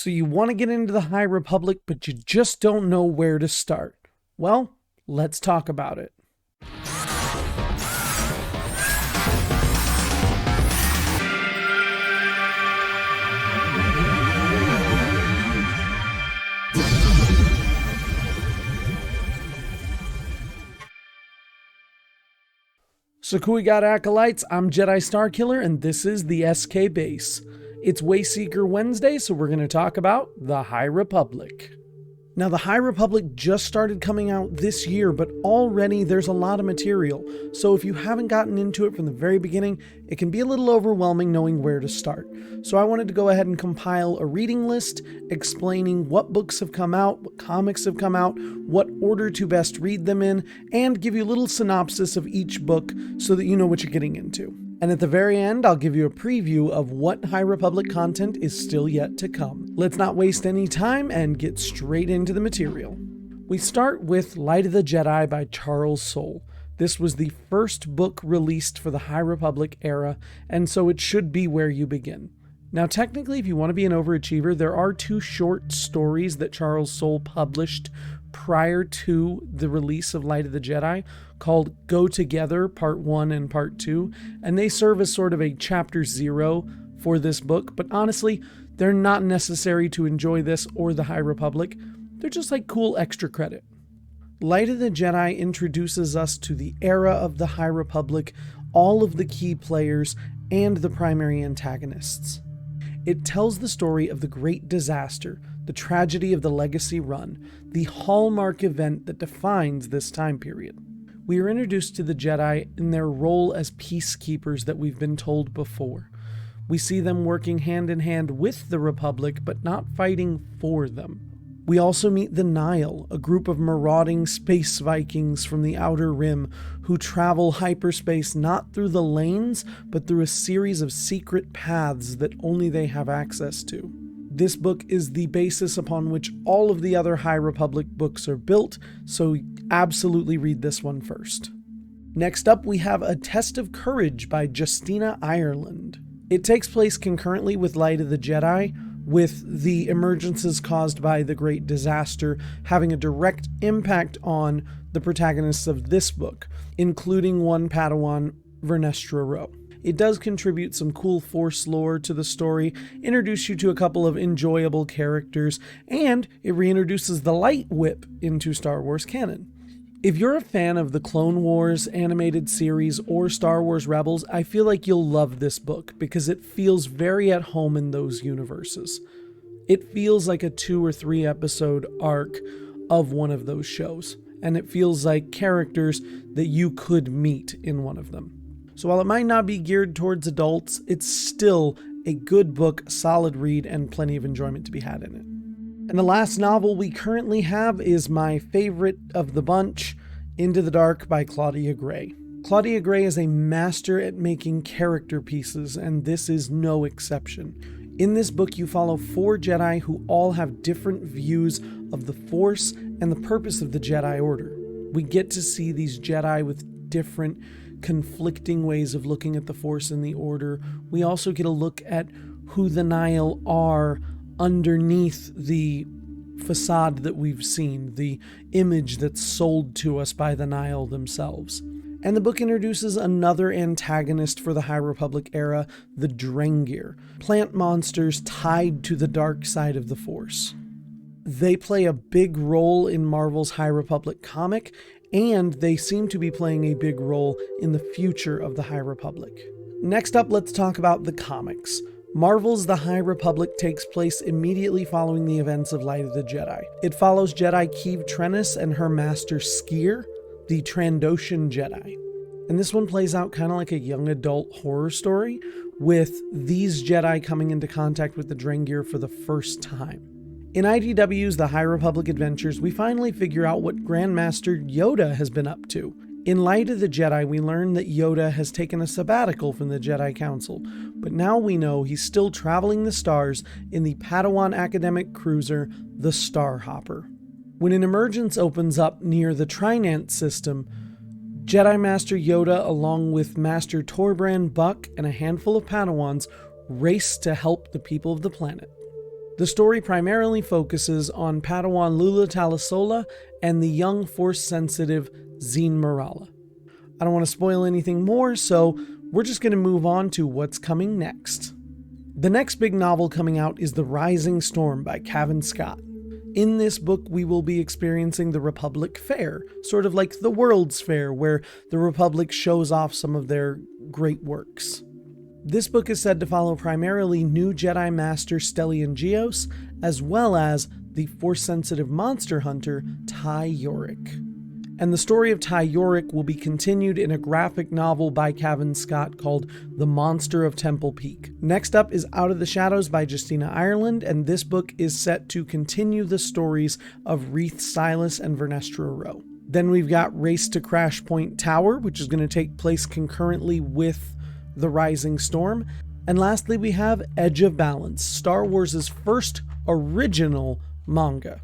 So you want to get into the High Republic, but you just don't know where to start. Well, let's talk about it. So cool, we got Acolytes, I'm Jedi Starkiller, and this is the SK Base. It's Wayseeker Wednesday, so we're going to talk about the High Republic. Now, the High Republic just started coming out this year, but already there's a lot of material, so if you haven't gotten into it from the very beginning, it can be a little overwhelming knowing where to start. So I wanted to go ahead and compile a reading list explaining what books have come out, what comics have come out, what order to best read them in, and give you a little synopsis of each book so that you know what you're getting into. And at the very end, I'll give you a preview of what High Republic content is still yet to come. Let's not waste any time and get straight into the material. We start with Light of the Jedi by Charles Soule. This was the first book released for the High Republic era, and so it should be where you begin. Now, technically, if you want to be an overachiever, there are two short stories that Charles Soule published prior to the release of Light of the Jedi called Go Together Part 1 and Part 2, and they serve as sort of a chapter 0 for this book, but honestly, they're not necessary to enjoy this or the High Republic. They're just like cool extra credit. Light of the Jedi introduces us to the era of the High Republic, all of the key players, and the primary antagonists. It tells the story of the Great Disaster, the tragedy of the Legacy Run, the hallmark event that defines this time period. We are introduced to the Jedi in their role as peacekeepers that we've been told before. We see them working hand in hand with the Republic, but not fighting for them. We also meet the Nihil, a group of marauding space Vikings from the Outer Rim who travel hyperspace not through the lanes, but through a series of secret paths that only they have access to. This book is the basis upon which all of the other High Republic books are built, so absolutely read this one first. Next up, we have A Test of Courage by Justina Ireland. It takes place concurrently with Light of the Jedi, with the emergences caused by the Great Disaster having a direct impact on the protagonists of this book, including one Padawan, Vernestra Rowe. It does contribute some cool Force lore to the story, introduce you to a couple of enjoyable characters, and it reintroduces the Light Whip into Star Wars canon. If you're a fan of the Clone Wars animated series or Star Wars Rebels, I feel like you'll love this book because it feels very at home in those universes. It feels like a 2 or 3 episode arc of one of those shows, and it feels like characters that you could meet in one of them. So while it might not be geared towards adults, it's still a good book, solid read, and plenty of enjoyment to be had in it. And the last novel we currently have is my favorite of the bunch, Into the Dark by Claudia Gray. Claudia Gray is a master at making character pieces, and this is no exception. In this book, you follow 4 Jedi who all have different views of the Force and the purpose of the Jedi Order. We get to see these Jedi with different conflicting ways of looking at the Force and the Order. We also get a look at who the Nihil are underneath the facade that we've seen, the image that's sold to us by the Nihil themselves. And the book introduces another antagonist for the High Republic era, the Drengir, plant monsters tied to the dark side of the Force. They play a big role in Marvel's High Republic comic, and they seem to be playing a big role in the future of the High Republic. Next up, let's talk about the comics. Marvel's The High Republic takes place immediately following the events of Light of the Jedi. It follows Jedi Keeve Trennis and her master Skier, the Trandoshan Jedi. And this one plays out kind of like a young adult horror story, with these Jedi coming into contact with the Drengir for the first time. In IDW's The High Republic Adventures, we finally figure out what Grandmaster Yoda has been up to. In Light of the Jedi, we learn that Yoda has taken a sabbatical from the Jedi Council, but now we know he's still traveling the stars in the Padawan academic cruiser, the Starhopper. When an emergence opens up near the Trinant system, Jedi Master Yoda, along with Master Torbran Buck and a handful of Padawans, race to help the people of the planet. The story primarily focuses on Padawan Lula Talasola and the young Force-sensitive Zine Morala. I don't want to spoil anything more, so we're just going to move on to what's coming next. The next big novel coming out is The Rising Storm by Cavan Scott. In this book, we will be experiencing the Republic Fair, sort of like the World's Fair, where the Republic shows off some of their great works. This book is said to follow primarily new Jedi Master Stellian Geos, as well as the Force-sensitive monster hunter Ty Yorick. And the story of Ty Yorick will be continued in a graphic novel by Cavan Scott called The Monster of Temple Peak. Next up is Out of the Shadows by Justina Ireland, and this book is set to continue the stories of Reith Silas and Vernestra Rowe. Then we've got Race to Crash Point Tower, which is going to take place concurrently with The Rising Storm. And lastly, we have Edge of Balance, Star Wars' first original manga.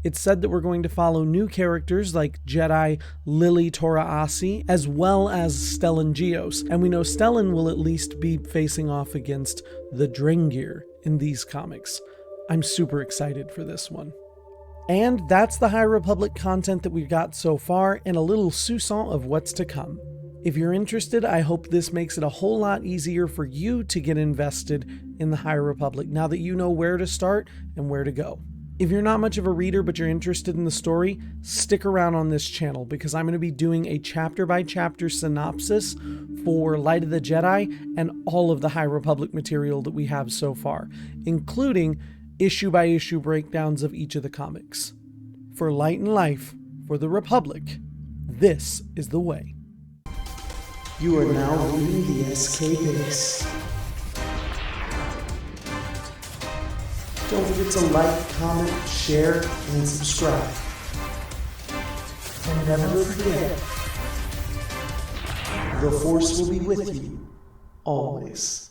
It's said that we're going to follow new characters like Jedi Lily Toraasi, as well as Stellan Geos, and we know Stellan will at least be facing off against the Drengir in these comics. I'm super excited for this one. And that's the High Republic content that we've got so far, and a little soupçon of what's to come. If you're interested, I hope this makes it a whole lot easier for you to get invested in the High Republic now that you know where to start and where to go. If you're not much of a reader but you're interested in the story, stick around on this channel because I'm going to be doing a chapter-by-chapter synopsis for Light of the Jedi and all of the High Republic material that we have so far, including issue-by-issue breakdowns of each of the comics. For Light and Life, for the Republic, this is the way. You are now reading the SK Base. Don't forget to like, comment, share, and subscribe. And never forget, the Force will be with you, always.